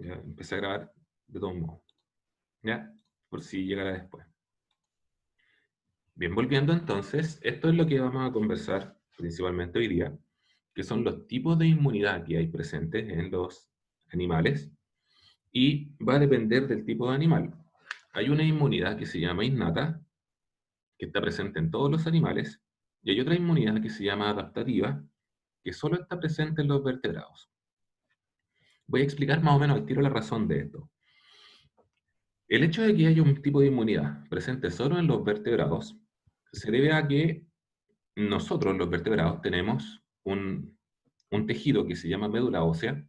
Ya, empecé a grabar de todos modos. ¿Ya? Por si llegara después. Bien, volviendo entonces, esto es lo que vamos a conversar principalmente hoy día, que son los tipos de inmunidad que hay presentes en los animales, y va a depender del tipo de animal. Hay una inmunidad que se llama innata, que está presente en todos los animales, y hay otra inmunidad que se llama adaptativa, que solo está presente en los vertebrados. Voy a explicar más o menos al tiro la razón de esto. El hecho de que haya un tipo de inmunidad presente solo en los vertebrados se debe a que nosotros, los vertebrados, tenemos un tejido que se llama médula ósea.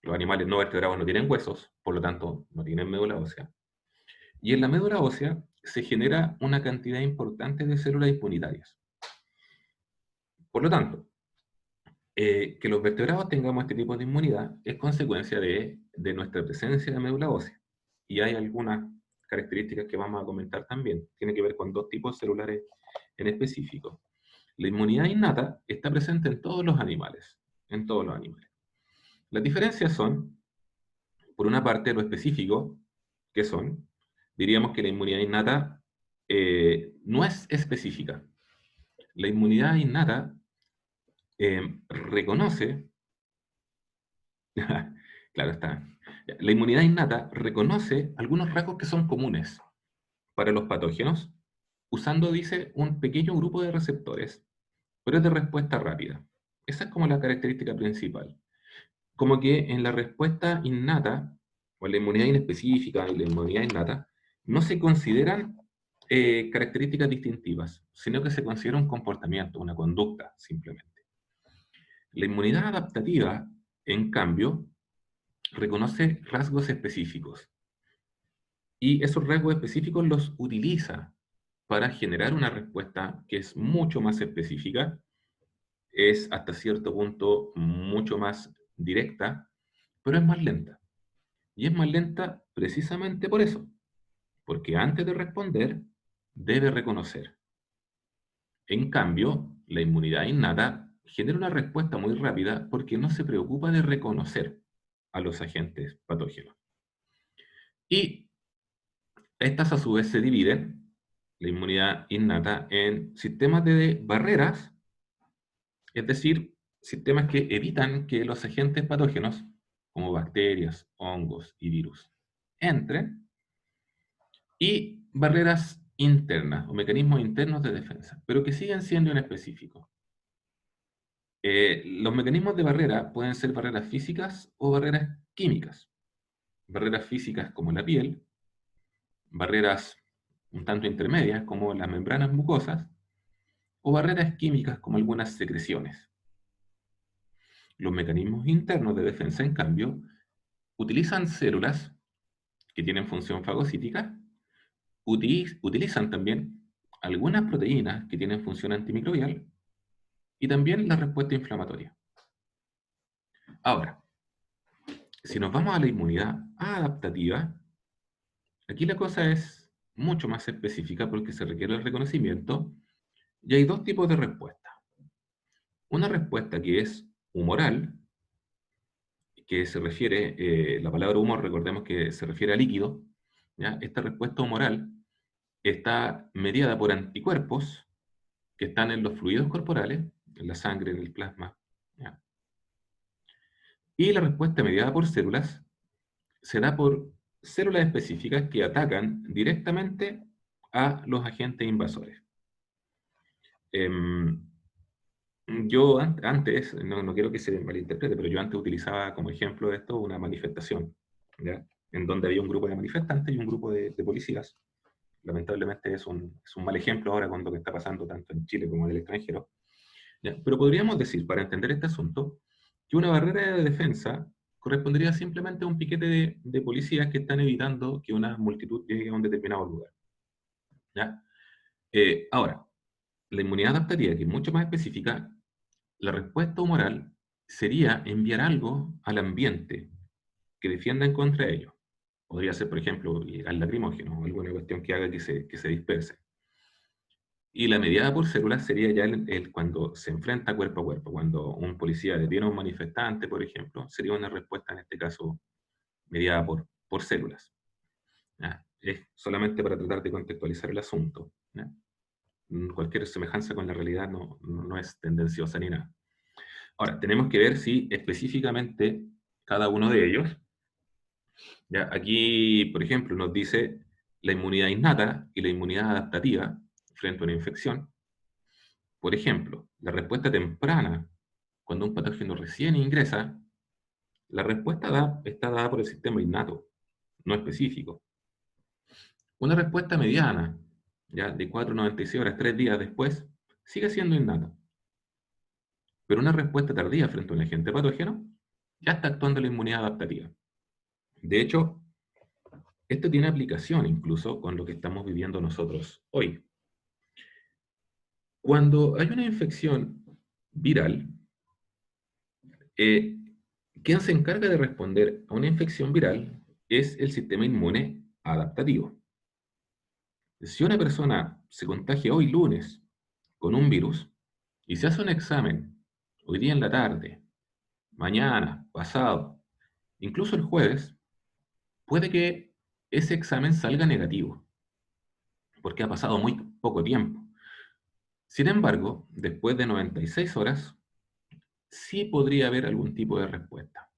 Los animales no vertebrados no tienen huesos, por lo tanto no tienen médula ósea. Y en la médula ósea se genera una cantidad importante de células inmunitarias. Por lo tanto, que los vertebrados tengamos este tipo de inmunidad es consecuencia de nuestra presencia de médula ósea. Y hay algunas características que vamos a comentar también. Tiene que ver con dos tipos celulares en específico. La inmunidad innata está presente en todos los animales, en todos los animales. Las diferencias son, por una parte, lo específico, que son, diríamos que la inmunidad innata no es específica. La inmunidad innata reconoce, claro está, la inmunidad innata reconoce algunos rasgos que son comunes para los patógenos, usando, dice, un pequeño grupo de receptores, pero es de respuesta rápida. Esa es como la característica principal. Como que en la respuesta innata, o en la inmunidad inespecífica y la inmunidad innata, no se consideran características distintivas, sino que se considera un comportamiento, una conducta, simplemente. La inmunidad adaptativa, en cambio, reconoce rasgos específicos, y esos rasgos específicos los utiliza para generar una respuesta que es mucho más específica, es hasta cierto punto mucho más directa, pero es más lenta. Y es más lenta precisamente por eso, porque antes de responder, debe reconocer. En cambio, la inmunidad innata genera una respuesta muy rápida porque no se preocupa de reconocer a los agentes patógenos. Y estas a su vez se dividen, la inmunidad innata, en sistemas de barreras, es decir, sistemas que evitan que los agentes patógenos, como bacterias, hongos y virus, entren, y barreras internas o mecanismos internos de defensa, pero que siguen siendo inespecíficos. Los mecanismos de barrera pueden ser barreras físicas o barreras químicas. Barreras físicas como la piel, barreras un tanto intermedias como las membranas mucosas, o barreras químicas como algunas secreciones. Los mecanismos internos de defensa, en cambio, utilizan células que tienen función fagocítica, utilizan también algunas proteínas que tienen función antimicrobial y también la respuesta inflamatoria. Ahora, si nos vamos a la inmunidad adaptativa, aquí la cosa es mucho más específica porque se requiere el reconocimiento y hay dos tipos de respuesta. Una respuesta que es humoral, que se refiere, la palabra humor, recordemos que se refiere a líquido, ¿ya? Esta respuesta humoral está mediada por anticuerpos que están en los fluidos corporales, en la sangre, en el plasma, ¿ya? Y la respuesta mediada por células se da por células específicas que atacan directamente a los agentes invasores. Em, yo antes, no quiero que se malinterprete, pero yo antes utilizaba como ejemplo de esto una manifestación, ¿ya? En donde había un grupo de manifestantes y un grupo de policías. Lamentablemente es un mal ejemplo ahora con lo que está pasando tanto en Chile como en el extranjero. ¿Ya? Pero podríamos decir, para entender este asunto, que una barrera de defensa correspondería simplemente a un piquete de policías que están evitando que una multitud llegue a un determinado lugar. ¿Ya? Ahora, la inmunidad adaptativa, que es mucho más específica, la respuesta humoral sería enviar algo al ambiente que defienda en contra de ello. Podría ser, por ejemplo, gas lacrimógeno o alguna cuestión que haga que se disperse. Y la mediada por células sería ya cuando se enfrenta cuerpo a cuerpo, cuando un policía detiene a un manifestante, por ejemplo, sería una respuesta en este caso mediada por células. ¿Ya? Es solamente para tratar de contextualizar el asunto. ¿Ya? Cualquier semejanza con la realidad no es tendenciosa ni nada. Ahora, tenemos que ver si específicamente cada uno de ellos, ¿ya? Aquí, por ejemplo, nos dice la inmunidad innata y la inmunidad adaptativa frente a una infección. Por ejemplo, la respuesta temprana, cuando un patógeno recién ingresa, la respuesta está dada por el sistema innato, no específico. Una respuesta mediana, ya de 4,96 horas, 3 días después, sigue siendo innata. Pero una respuesta tardía frente a un agente patógeno, ya está actuando la inmunidad adaptativa. De hecho, esto tiene aplicación incluso con lo que estamos viviendo nosotros hoy. Cuando hay una infección viral, quien se encarga de responder a una infección viral es el sistema inmune adaptativo. Si una persona se contagia hoy lunes con un virus y se hace un examen hoy día en la tarde, mañana, pasado, incluso el jueves, puede que ese examen salga negativo, porque ha pasado muy poco tiempo. Sin embargo, después de 96 horas, sí podría haber algún tipo de respuesta.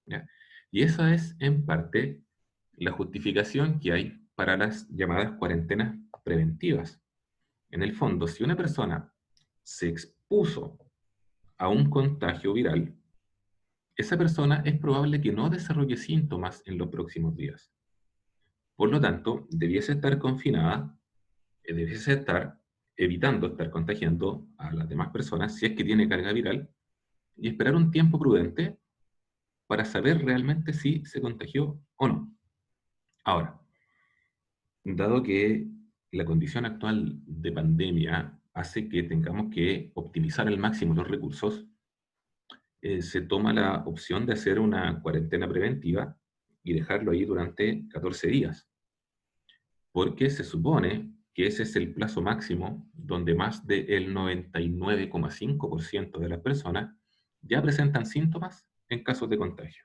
¿Ya? Y esa es, en parte, la justificación que hay para las llamadas cuarentenas preventivas. En el fondo, si una persona se expuso a un contagio viral, esa persona es probable que no desarrolle síntomas en los próximos días. Por lo tanto, debiese estar confinada, debiese estar evitando estar contagiando a las demás personas si es que tiene carga viral y esperar un tiempo prudente para saber realmente si se contagió o no. Ahora, dado que la condición actual de pandemia hace que tengamos que optimizar al máximo los recursos, se toma la opción de hacer una cuarentena preventiva y dejarlo ahí durante 14 días, porque se supone que ese es el plazo máximo donde más del 99,5% de las personas ya presentan síntomas en casos de contagio.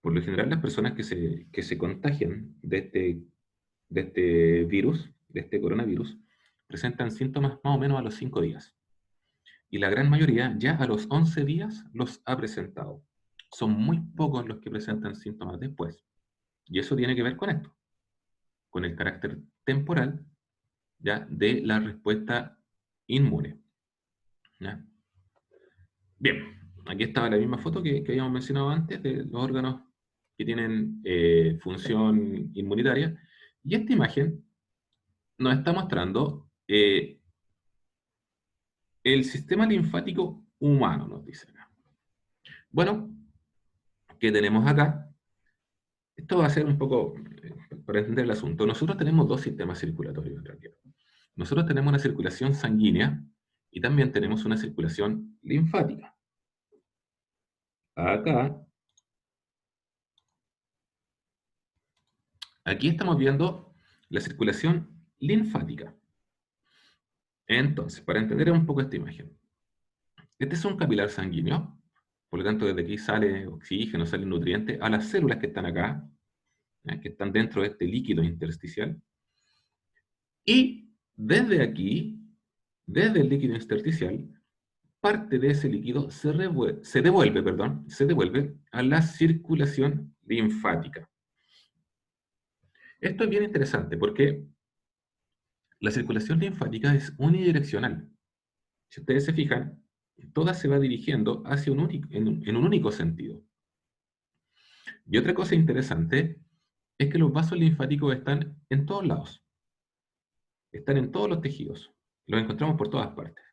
Por lo general, las personas que se contagian de este virus, de este coronavirus, presentan síntomas más o menos a los 5 días. Y la gran mayoría ya a los 11 días los ha presentado. Son muy pocos los que presentan síntomas después. Y eso tiene que ver con esto, con el carácter temporal, ¿ya?, de la respuesta inmune. ¿Ya? Bien, aquí estaba la misma foto que habíamos mencionado antes de los órganos que tienen función inmunitaria. Y esta imagen nos está mostrando el sistema linfático humano, nos dice acá. Bueno, ¿qué tenemos acá? Esto va a ser un poco para entender el asunto. Nosotros tenemos dos sistemas circulatorios en realidad. Nosotros tenemos una circulación sanguínea y también tenemos una circulación linfática. Acá, aquí estamos viendo la circulación linfática. Entonces, para entender un poco esta imagen, este es un capilar sanguíneo, por lo tanto desde aquí sale oxígeno, salen nutrientes a las células que están acá, que están dentro de este líquido intersticial, y desde aquí, desde el líquido intersticial, parte de ese líquido se devuelve a la circulación linfática. Esto es bien interesante porque la circulación linfática es unidireccional. Si ustedes se fijan, toda se va dirigiendo hacia en un único sentido. Y otra cosa interesante es que los vasos linfáticos están en todos lados. Están en todos los tejidos. Los encontramos por todas partes.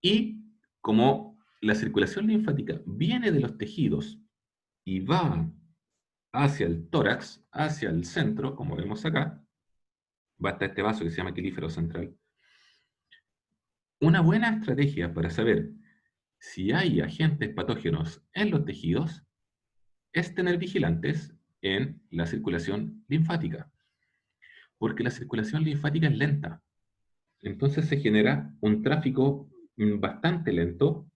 Y como la circulación linfática viene de los tejidos y va hacia el tórax, hacia el centro, como vemos acá, va hasta este vaso que se llama quelífero central. Una buena estrategia para saber si hay agentes patógenos en los tejidos es tener vigilantes en la circulación linfática, porque la circulación linfática es lenta. Entonces se genera un tráfico bastante lento,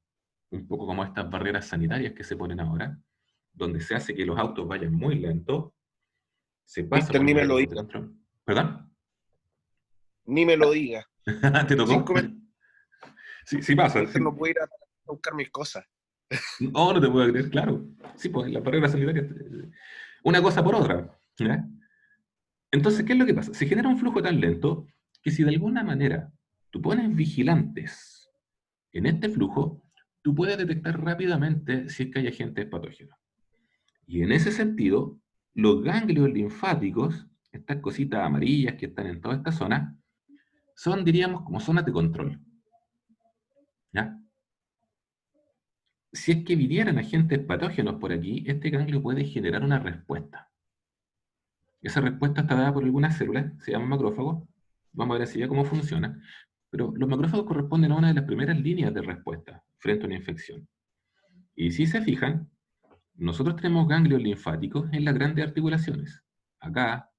un poco como estas barreras sanitarias que se ponen ahora, donde se hace que los autos vayan muy lentos, se pasa Víctor, por ni me lo mecanismos de diga. control. ¿Perdón? Ni me lo diga. ¿Te Sin tocó? comentarios, Sí, sí pasa. Víctor, Sí. no puedo ir a buscar mis cosas. No, no te puedo creer, claro. Sí, pues la barrera sanitaria. Una cosa por otra. ¿Ya? Entonces, ¿qué es lo que pasa? Se genera un flujo tan lento que si de alguna manera tú pones vigilantes en este flujo, tú puedes detectar rápidamente si es que hay agentes patógenos. Y en ese sentido, los ganglios linfáticos, estas cositas amarillas que están en toda esta zona, son, diríamos, como zonas de control. ¿Ya? Si es que vinieran agentes patógenos por aquí, este ganglio puede generar una respuesta. Esa respuesta está dada por algunas células, se llaman macrófagos. Vamos a ver así ya cómo funciona. Pero los macrófagos corresponden a una de las primeras líneas de respuesta frente a una infección. Y si se fijan, nosotros tenemos ganglios linfáticos en las grandes articulaciones. Acá,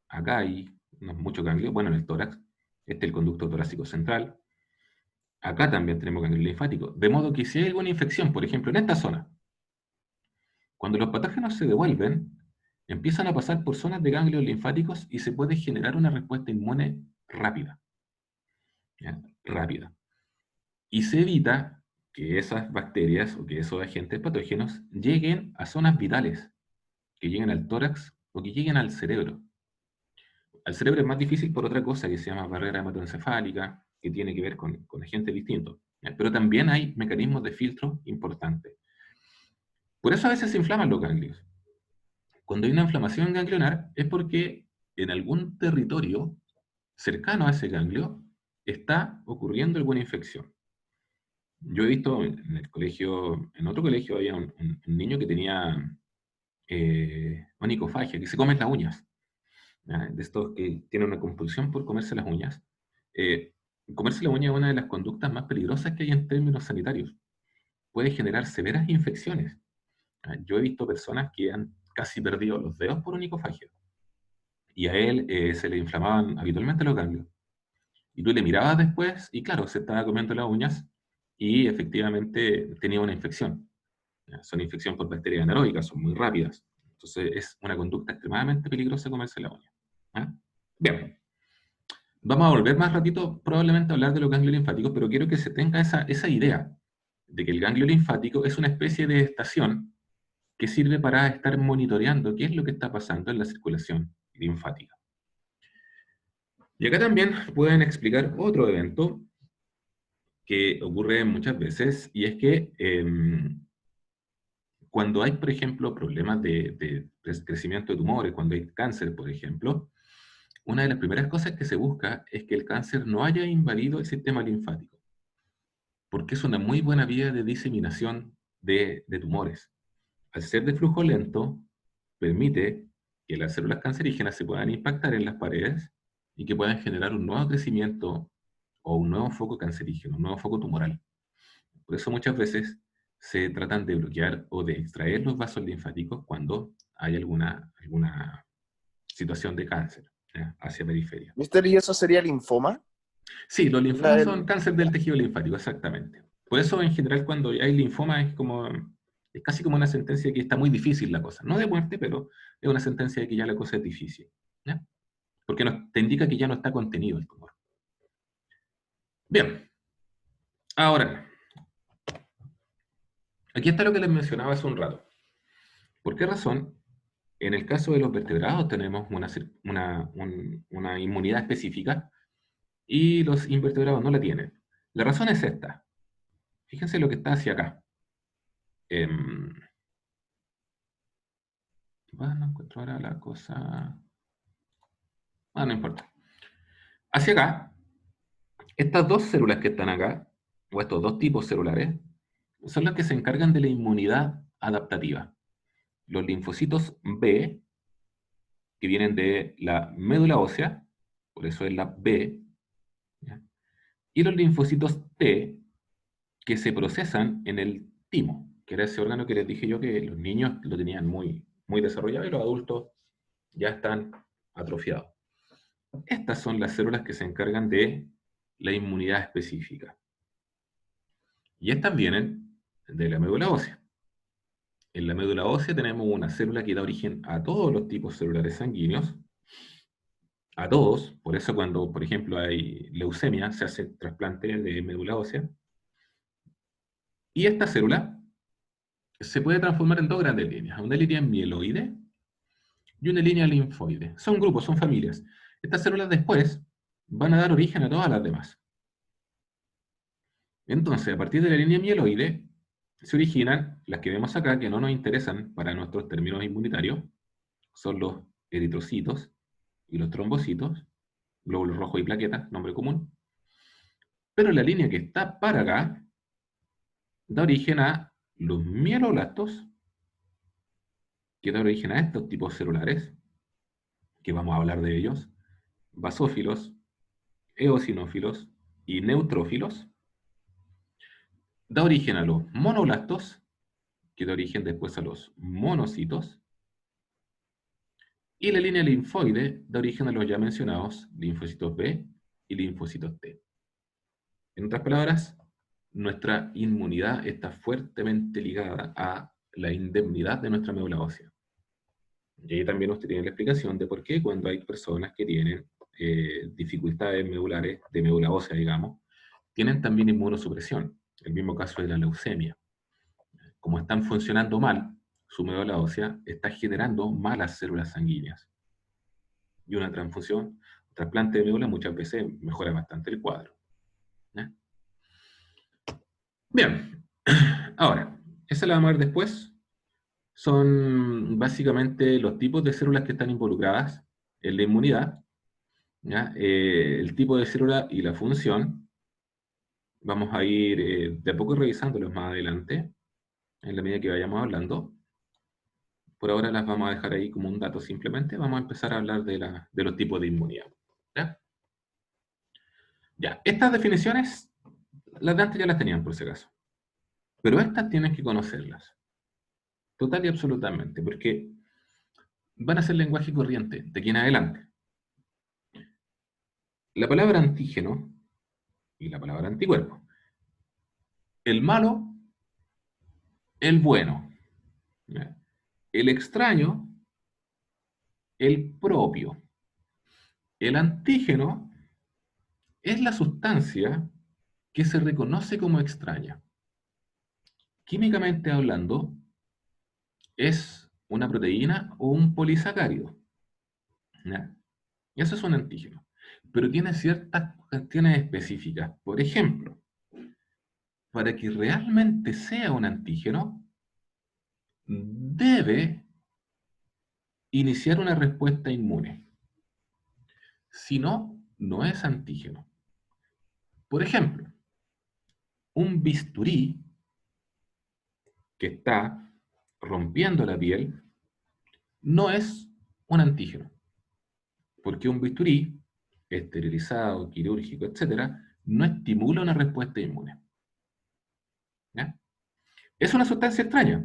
acá hay muchos ganglios, bueno, en el tórax, este es el conducto torácico central. Acá también tenemos ganglios linfáticos. De modo que si hay alguna infección, por ejemplo, en esta zona, cuando los patógenos se devuelven, empiezan a pasar por zonas de ganglios linfáticos y se puede generar una respuesta inmune rápida. ¿Ya? Rápida. Y se evita que esas bacterias o que esos agentes patógenos lleguen a zonas vitales, que lleguen al tórax o que lleguen al cerebro. Al cerebro es más difícil por otra cosa que se llama barrera hematoencefálica, que tiene que ver con agentes distintos. ¿Ya? Pero también hay mecanismos de filtro importantes. Por eso a veces se inflaman los ganglios. Cuando hay una inflamación ganglionar es porque en algún territorio cercano a ese ganglio está ocurriendo alguna infección. Yo he visto en el colegio, en otro colegio había un niño que tenía onicofagia, que se come las uñas, ¿ya? De estos que tienen una compulsión por comerse las uñas. Eh, Comerse la uña es una de las conductas más peligrosas que hay en términos sanitarios. Puede generar severas infecciones. ¿Ya? Yo he visto personas que han casi perdido los dedos por onicofagia. Y a él se le inflamaban habitualmente los ganglios. Y tú le mirabas después y claro, se estaba comiendo las uñas y efectivamente tenía una infección. ¿Ya? Son infección por bacterias anaeróbicas, son muy rápidas. Entonces es una conducta extremadamente peligrosa comerse la uña. ¿Ya? Bien, vamos a volver más ratito probablemente a hablar de los ganglios linfáticos, pero quiero que se tenga esa idea de que el ganglio linfático es una especie de estación que sirve para estar monitoreando qué es lo que está pasando en la circulación linfática. Y acá también pueden explicar otro evento que ocurre muchas veces, y es que cuando hay, por ejemplo, problemas de crecimiento de tumores, cuando hay cáncer, por ejemplo, una de las primeras cosas que se busca es que el cáncer no haya invadido el sistema linfático, porque es una muy buena vía de diseminación de tumores. Al ser de flujo lento, permite que las células cancerígenas se puedan impactar en las paredes y que puedan generar un nuevo crecimiento o un nuevo foco cancerígeno, un nuevo foco tumoral. Por eso muchas veces se tratan de bloquear o de extraer los vasos linfáticos cuando hay alguna situación de cáncer, ¿ya? Hacia periferia. Mister, ¿y eso sería linfoma? Sí, los linfomas son El- cáncer del tejido linfático, exactamente. Por eso en general cuando hay linfoma es casi como una sentencia de que está muy difícil la cosa. No de muerte, pero es una sentencia de que ya la cosa es difícil. ¿Ya? Porque te indica que ya no está contenido el tumor. Bien, ahora, aquí está lo que les mencionaba hace un rato. ¿Por qué razón? En el caso de los vertebrados tenemos una inmunidad específica y los invertebrados no la tienen. La razón es esta. Fíjense lo que está hacia acá. No encuentro ahora la cosa. No importa. Hacia acá, estas dos células que están acá, o estos dos tipos celulares, son las que se encargan de la inmunidad adaptativa. Los linfocitos B, que vienen de la médula ósea, por eso es la B, ¿ya? Y los linfocitos T, que se procesan en el timo, que era ese órgano que les dije yo que los niños lo tenían muy, muy desarrollado y los adultos ya están atrofiados. Estas son las células que se encargan de la inmunidad específica. Y estas vienen de la médula ósea. En la médula ósea tenemos una célula que da origen a todos los tipos celulares sanguíneos, a todos. Por eso cuando, por ejemplo, hay leucemia, se hace trasplante de médula ósea. Y esta célula se puede transformar en dos grandes líneas, una línea mieloide y una línea linfoide. Son grupos, son familias. Estas células después van a dar origen a todas las demás. Entonces, a partir de la línea mieloide, se originan las que vemos acá, que no nos interesan para nuestros términos inmunitarios, son los eritrocitos y los trombocitos, glóbulos rojos y plaquetas, nombre común. Pero la línea que está para acá da origen a los mieloblastos, que da origen a estos tipos celulares, que vamos a hablar de ellos, basófilos, eosinófilos y neutrófilos. Da origen a los monoblastos, que da origen después a los monocitos, y la línea linfoide da origen a los ya mencionados linfocitos B y linfocitos T. En otras palabras, nuestra inmunidad está fuertemente ligada a la indemnidad de nuestra médula ósea. Y ahí también usted tiene la explicación de por qué cuando hay personas que tienen dificultades medulares, de médula ósea, digamos, tienen también inmunosupresión. El mismo caso de la leucemia. Como están funcionando mal, su médula ósea está generando malas células sanguíneas. Y una transfusión, un trasplante de médula muchas veces mejora bastante el cuadro. ¿Eh? Bien, ahora, esa la vamos a ver después. Son básicamente los tipos de células que están involucradas en la inmunidad, ¿ya? El tipo de célula y la función. Vamos a ir de a poco revisándolos más adelante, en la medida que vayamos hablando. Por ahora las vamos a dejar ahí como un dato simplemente. Vamos a empezar a hablar de los tipos de inmunidad. ¿Ya? Ya, estas definiciones, las de antes ya las tenían por si acaso. Pero estas tienen que conocerlas. Total y absolutamente, porque van a ser lenguaje corriente de aquí en adelante. La palabra antígeno y la palabra anticuerpo. El malo, el bueno. ¿Ya? El extraño, el propio. El antígeno es la sustancia que se reconoce como extraña. Químicamente hablando, es una proteína o un polisacárido. ¿Ya? Y eso es un antígeno. Pero tiene ciertas cuestiones específicas. Por ejemplo, para que realmente sea un antígeno, debe iniciar una respuesta inmune. Si no, no es antígeno. Por ejemplo, un bisturí que está rompiendo la piel no es un antígeno, porque un bisturí esterilizado, quirúrgico, etc., no estimula una respuesta inmune. ¿Ya? ¿Es una sustancia extraña?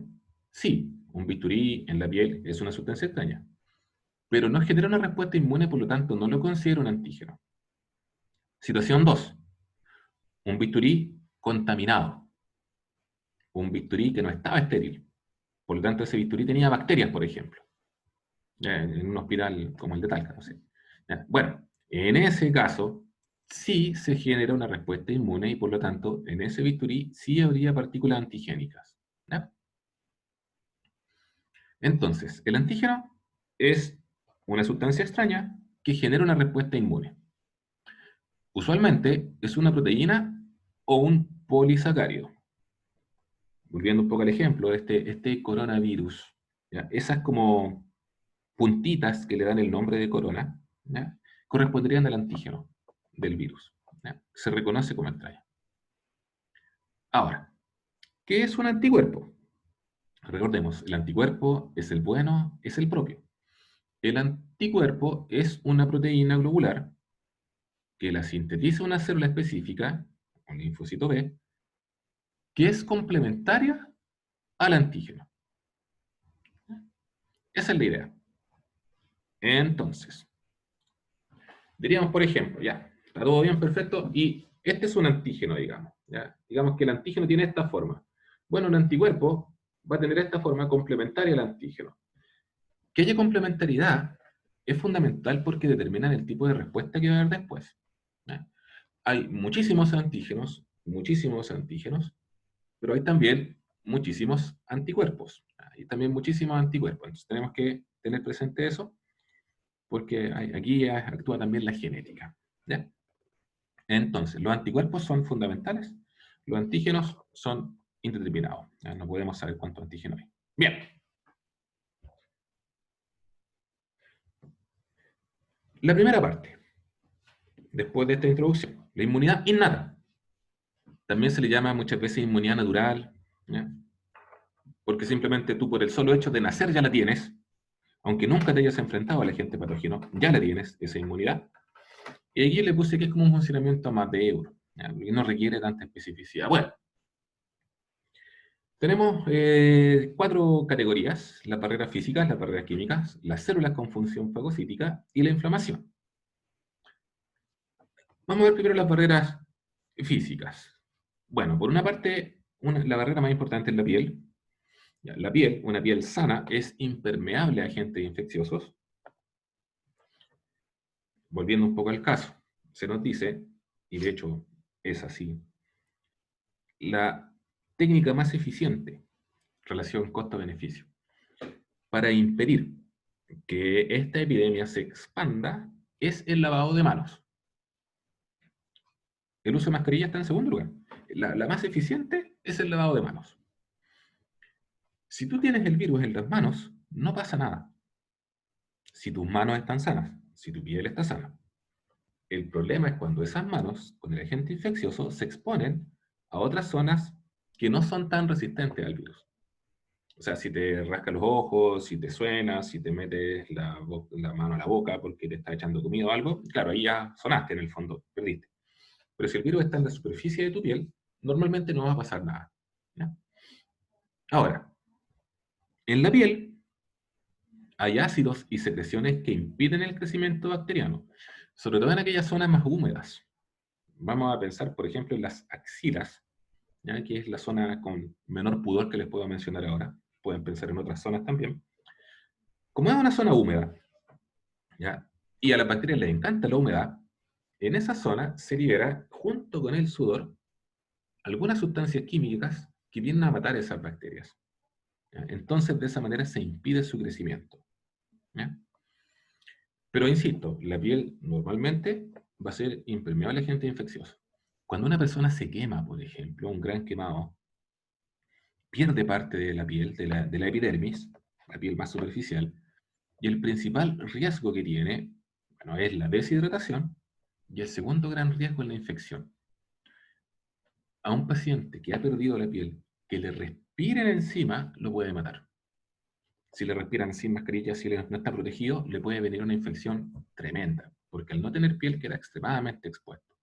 Sí, un bisturí en la piel es una sustancia extraña, pero no genera una respuesta inmune, por lo tanto no lo considero un antígeno. Situación 2. Un bisturí contaminado. Un bisturí que no estaba estéril. Por lo tanto, ese bisturí tenía bacterias, por ejemplo. En un hospital como el de Talca, no sé. Bueno, en ese caso, sí se genera una respuesta inmune y por lo tanto, en ese bisturí sí habría partículas antigénicas. ¿Ya? Entonces, el antígeno es una sustancia extraña que genera una respuesta inmune. Usualmente es una proteína o un polisacárido. Volviendo un poco al ejemplo, este coronavirus, ¿ya? Esas como puntitas que le dan el nombre de corona, ¿ya? Corresponderían al antígeno del virus. ¿Ya? Se reconoce como extraño. Ahora, ¿qué es un anticuerpo? Recordemos, el anticuerpo es el bueno, es el propio. El anticuerpo es una proteína globular que la sintetiza una célula específica, un linfocito B, que es complementaria al antígeno. Esa es la idea. Entonces, diríamos, por ejemplo, ya, está todo bien, perfecto, y este es un antígeno, digamos. ¿Ya? Digamos que el antígeno tiene esta forma. Bueno, un anticuerpo va a tener esta forma complementaria al antígeno. Que haya complementariedad es fundamental porque determinan el tipo de respuesta que va a haber después. ¿Ya? Hay muchísimos antígenos, pero hay también muchísimos anticuerpos. Hay también muchísimos anticuerpos. Entonces tenemos que tener presente eso, porque aquí actúa también la genética. ¿Ya? Entonces, los anticuerpos son fundamentales, los antígenos son indeterminados. ¿Ya? No podemos saber cuántos antígenos hay. Bien. La primera parte, después de esta introducción, la inmunidad innata. También se le llama muchas veces inmunidad natural, ¿ya? Porque simplemente tú por el solo hecho de nacer ya la tienes, aunque nunca te hayas enfrentado al agente patógeno, ya la tienes, esa inmunidad. Y aquí le puse que es como un funcionamiento más de euro, y no requiere tanta especificidad. Bueno, tenemos 4 categorías: las barreras físicas, las barreras químicas, las células con función fagocítica y la inflamación. Vamos a ver primero las barreras físicas. Bueno, por una parte, la barrera más importante es la piel. La piel, una piel sana, es impermeable a agentes infecciosos. Volviendo un poco al caso, se nos dice, y de hecho es así, la técnica más eficiente, relación costo-beneficio, para impedir que esta epidemia se expanda es el lavado de manos. El uso de mascarilla está en segundo lugar. La más eficiente es el lavado de manos. Si tú tienes el virus en las manos, no pasa nada. Si tus manos están sanas, si tu piel está sana. El problema es cuando esas manos, con el agente infeccioso, se exponen a otras zonas que no son tan resistentes al virus. O sea, si te rascas los ojos, si te suenas, si te metes la mano a la boca porque te está echando comida o algo, claro, ahí ya sonaste en el fondo, perdiste. Pero si el virus está en la superficie de tu piel, normalmente no va a pasar nada. ¿Ya? Ahora, en la piel hay ácidos y secreciones que impiden el crecimiento bacteriano, sobre todo en aquellas zonas más húmedas. Vamos a pensar, por ejemplo, en las axilas, ¿ya? Que es la zona con menor pudor que les puedo mencionar ahora. Pueden pensar en otras zonas también. Como es una zona húmeda, ¿ya? Y a las bacterias les encanta la humedad, en esa zona se libera, junto con el sudor, algunas sustancias químicas que vienen a matar esas bacterias. ¿Ya? Entonces, de esa manera se impide su crecimiento. ¿Ya? Pero insisto, la piel normalmente va a ser impermeable a agente infeccioso. Cuando una persona se quema, por ejemplo, un gran quemado, pierde parte de la piel, de la epidermis, la piel más superficial, y el principal riesgo que tiene, bueno, es la deshidratación, y el segundo gran riesgo es la infección. A un paciente que ha perdido la piel, que le respiren encima, lo puede matar. Si le respiran sin mascarilla, si no está protegido, le puede venir una infección tremenda, porque al no tener piel queda extremadamente expuesto.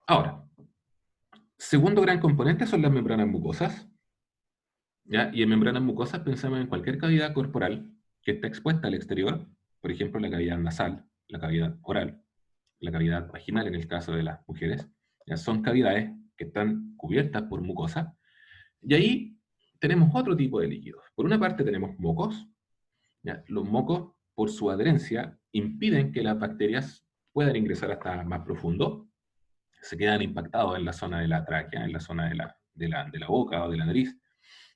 Ahora, segundo gran componente son las membranas mucosas. ¿Ya? Y en membranas mucosas pensamos en cualquier cavidad corporal que está expuesta al exterior, por ejemplo, la cavidad nasal, la cavidad oral, la cavidad vaginal en el caso de las mujeres. ¿Ya? Son cavidades que están cubiertas por mucosa. Y ahí tenemos otro tipo de líquidos. Por una parte tenemos mocos. ¿Ya? Los mocos, por su adherencia, impiden que las bacterias puedan ingresar hasta más profundo. Se quedan impactados en la zona de la tráquea, en la zona de la boca o de la nariz.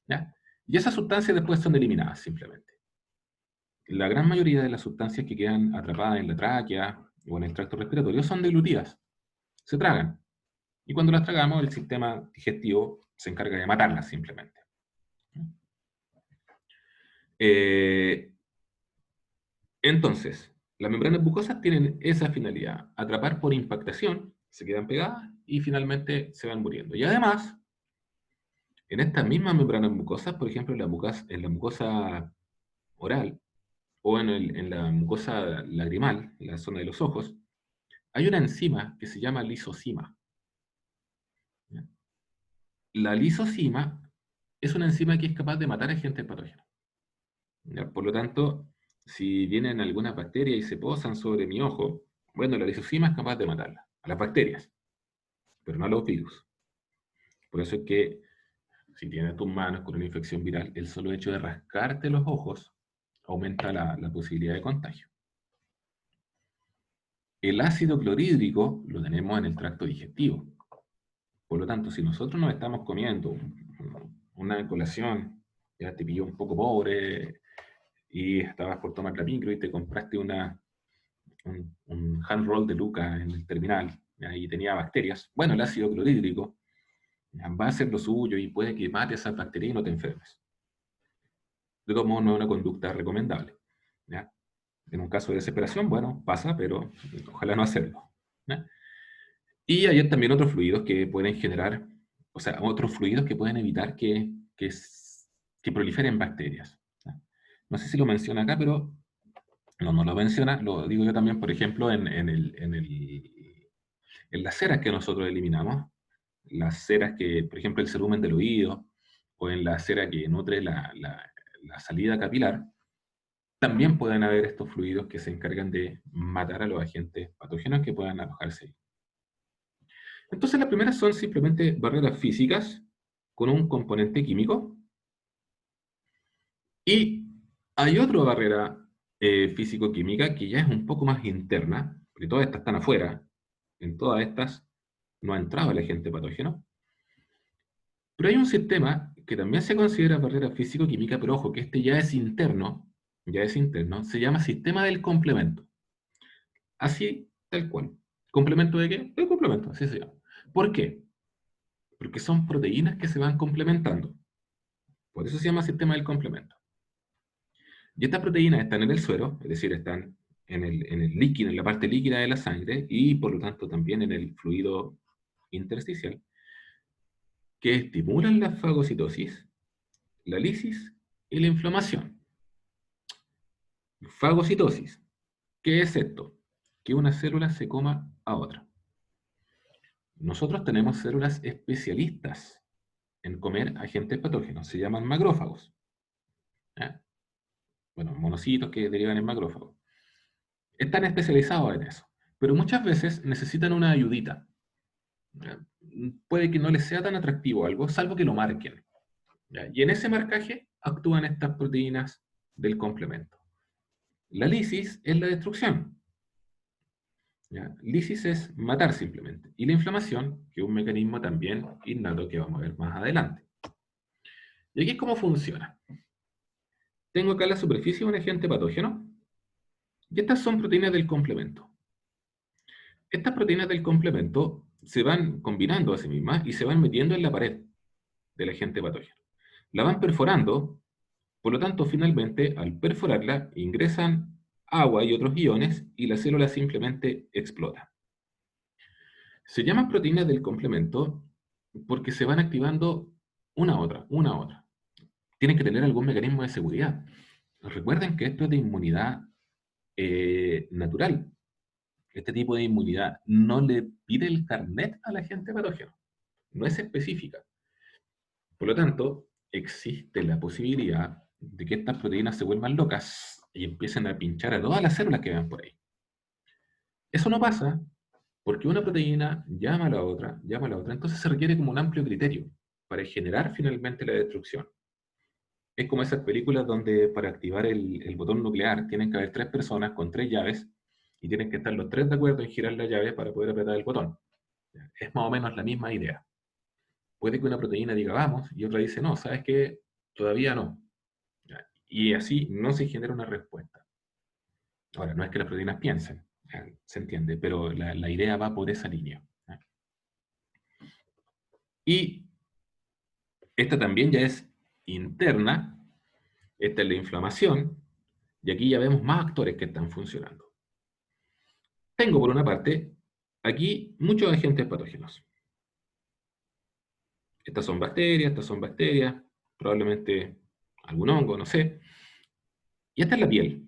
¿Ya? Y esas sustancias después son eliminadas simplemente. La gran mayoría de las sustancias que quedan atrapadas en la tráquea o en el tracto respiratorio son diluidas, se tragan. Y cuando las tragamos, el sistema digestivo se encarga de matarlas simplemente. Entonces, las membranas mucosas tienen esa finalidad: atrapar por impactación, se quedan pegadas y finalmente se van muriendo. Y además, en estas mismas membranas mucosas, por ejemplo, en la mucosa oral o en la mucosa lagrimal, en la zona de los ojos, hay una enzima que se llama lisozima. ¿Ya? La lisozima es una enzima que es capaz de matar agentes patógenos. ¿Ya? Por lo tanto, si vienen algunas bacterias y se posan sobre mi ojo, bueno, la lisozima es capaz de matarlas, a las bacterias, pero no a los virus. Por eso es que Si tienes tus manos con una infección viral, el solo hecho de rascarte los ojos aumenta la posibilidad de contagio. El ácido clorhídrico lo tenemos en el tracto digestivo. Por lo tanto, si nosotros nos estamos comiendo una colación, ya te pilló un poco pobre y estabas por tomar la micro y te compraste un hand roll de Luca en el terminal, ¿ya? Y tenía bacterias, bueno, el ácido clorhídrico va a hacer lo suyo y puede que mate esas bacterias y no te enfermes. De todos modos, no es una conducta recomendable, ¿ya? En un caso de desesperación, bueno, pasa, pero ojalá no hacerlo, ¿ya? Y hay también otros fluidos que pueden generar, o sea, otros fluidos que pueden evitar que proliferen bacterias, ¿ya? No sé si lo menciona acá, pero no lo menciona, lo digo yo también, por ejemplo, en las ceras que nosotros eliminamos, las ceras que, por ejemplo, el cerumen del oído, o en la cera que nutre la salida capilar, también pueden haber estos fluidos que se encargan de matar a los agentes patógenos que puedan alojarse ahí. Entonces las primeras son simplemente barreras físicas con un componente químico, y hay otra barrera físico-química que ya es un poco más interna, porque todas estas están afuera, en todas estas no ha entrado el agente patógeno, pero hay un sistema que también se considera barrera físico-química, pero ojo, que este ya es interno, se llama sistema del complemento. Así, tal cual. ¿Complemento de qué? De complemento, así se llama. ¿Por qué? Porque son proteínas que se van complementando. Por eso se llama sistema del complemento. Y estas proteínas están en el suero, es decir, están en el líquido, en la parte líquida de la sangre, y por lo tanto también en el fluido intersticial, que estimulan la fagocitosis, la lisis y la inflamación. Fagocitosis. ¿Qué es esto? Que una célula se coma a otra. Nosotros tenemos células especialistas en comer agentes patógenos, se llaman macrófagos. ¿Ya? Bueno, monocitos que derivan en macrófagos. Están especializados en eso, pero muchas veces necesitan una ayudita. ¿Ya? Puede que no les sea tan atractivo algo, salvo que lo marquen. ¿Ya? Y en ese marcaje actúan estas proteínas del complemento. La lisis es la destrucción. ¿Ya? Lisis es matar simplemente. Y la inflamación, que es un mecanismo también innato que vamos a ver más adelante. Y aquí es cómo funciona. Tengo acá en la superficie un agente patógeno, y estas son proteínas del complemento. Estas proteínas del complemento se van combinando a sí mismas y se van metiendo en la pared del agente patógeno. La van perforando, por lo tanto, finalmente, al perforarla, ingresan agua y otros iones y la célula simplemente explota. Se llaman proteínas del complemento porque se van activando una a otra. Tienen que tener algún mecanismo de seguridad. Recuerden que esto es de inmunidad natural. Este tipo de inmunidad no le pide el carnet al agente patógeno. No es específica. Por lo tanto, existe la posibilidad de que estas proteínas se vuelvan locas y empiecen a pinchar a todas las células que vean por ahí. Eso no pasa porque una proteína llama a la otra, entonces se requiere como un amplio criterio para generar finalmente la destrucción. Es como esas películas donde para activar el botón nuclear tienen que haber 3 personas con 3 llaves y tienen que estar los 3 de acuerdo en girar la llave para poder apretar el botón. Es más o menos la misma idea. Puede que una proteína diga vamos y otra dice no, ¿sabes qué? Todavía no. Y así no se genera una respuesta. Ahora, no es que las proteínas piensen, se entiende, pero la idea va por esa línea. Y esta también ya es interna, esta es la inflamación, y aquí ya vemos más actores que están funcionando. Tengo por una parte, aquí muchos agentes patógenos. Estas son bacterias, probablemente algún hongo, no sé. Y esta es la piel.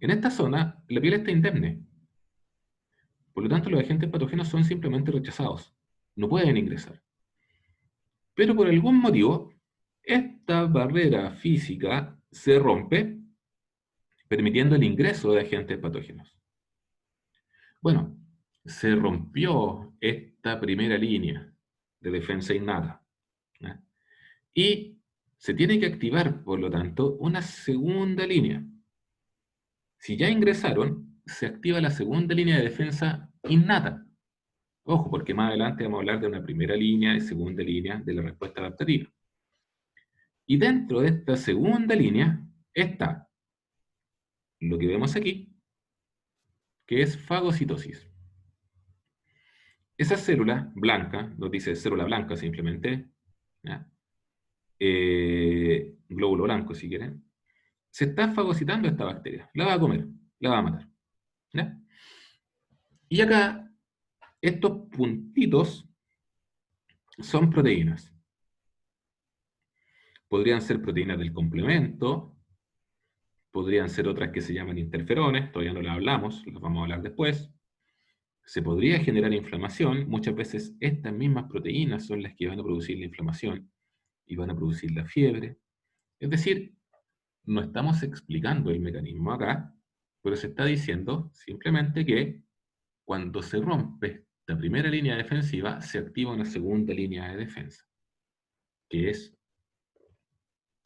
En esta zona, la piel está indemne. Por lo tanto, los agentes patógenos son simplemente rechazados. No pueden ingresar. Pero por algún motivo, esta barrera física se rompe, permitiendo el ingreso de agentes patógenos. Bueno, se rompió esta primera línea de defensa innata, ¿eh? Y se tiene que activar, por lo tanto, una segunda línea. Si ya ingresaron, se activa la segunda línea de defensa innata. Ojo, porque más adelante vamos a hablar de una primera línea y segunda línea de la respuesta adaptativa. Y dentro de esta segunda línea está lo que vemos aquí, que es fagocitosis. Esa célula blanca, nos dice célula blanca simplemente, ¿ya? Glóbulo blanco si quieren, se está fagocitando esta bacteria, la va a comer, la va a matar. ¿Ya? Y acá, estos puntitos son proteínas. Podrían ser proteínas del complemento, podrían ser otras que se llaman interferones, todavía no las hablamos, las vamos a hablar después. Se podría generar inflamación, muchas veces estas mismas proteínas son las que van a producir la inflamación y van a producir la fiebre. Es decir, no estamos explicando el mecanismo acá, pero se está diciendo simplemente que cuando se rompe la primera línea defensiva, se activa una segunda línea de defensa, que es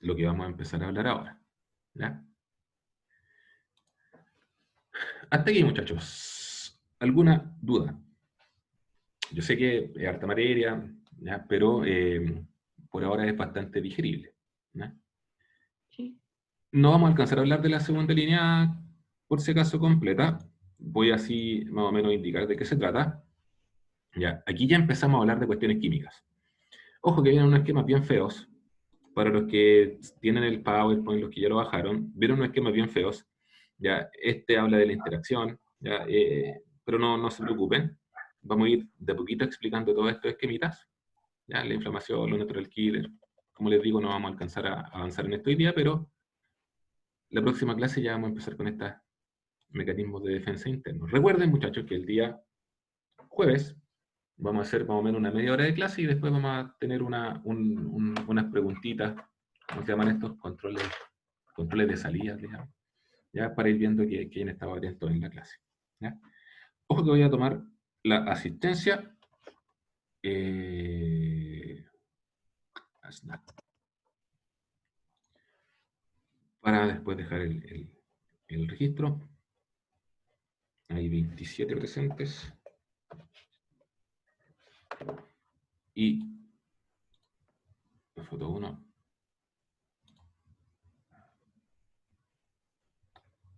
lo que vamos a empezar a hablar ahora. ¿Ya? Hasta aquí, muchachos. ¿Alguna duda? Yo sé que es harta materia, ¿ya? Pero por ahora es bastante digerible. ¿Ya? Sí. No vamos a alcanzar a hablar de la segunda línea, por si acaso completa. Voy así más o menos a indicar de qué se trata. Ya, aquí ya empezamos a hablar de cuestiones químicas. Ojo que vienen unos esquemas bien feos. Para los que tienen el PowerPoint, los que ya lo bajaron, vieron unos esquemas bien feos. Ya, este habla de la interacción, ya, pero no se preocupen. Vamos a ir de a poquito explicando todos estos esquemitas. Ya, la inflamación, los natural killer. Como les digo, no vamos a alcanzar a avanzar en esto hoy día, pero la próxima clase ya vamos a empezar con estos mecanismos de defensa internos. Recuerden, muchachos, que el día jueves vamos a hacer más o menos una media hora de clase y después vamos a tener unas preguntitas, ¿cómo se llaman estos? Controles de salida, digamos, ya para ir viendo quién estaba atento en la clase. ¿Ya? Ojo que voy a tomar la asistencia. Para después dejar el registro. Hay 27 presentes. Y la foto 1.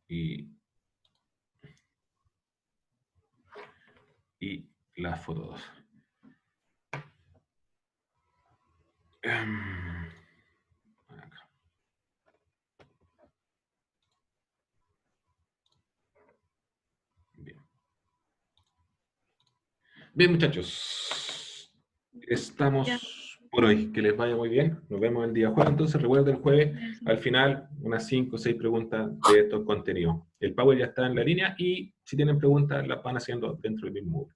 Y la foto 2. Acá. Bien, muchachos. Estamos por hoy. Que les vaya muy bien. Nos vemos el día jueves. Entonces, recuerden el jueves, al final, unas 5 o 6 preguntas de estos contenidos. El Power ya está en la línea y si tienen preguntas, las van haciendo dentro del mismo.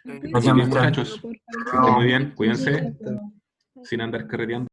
Muy bien, muchachos. Que estén muy bien. Cuídense. Sin andar carreteando.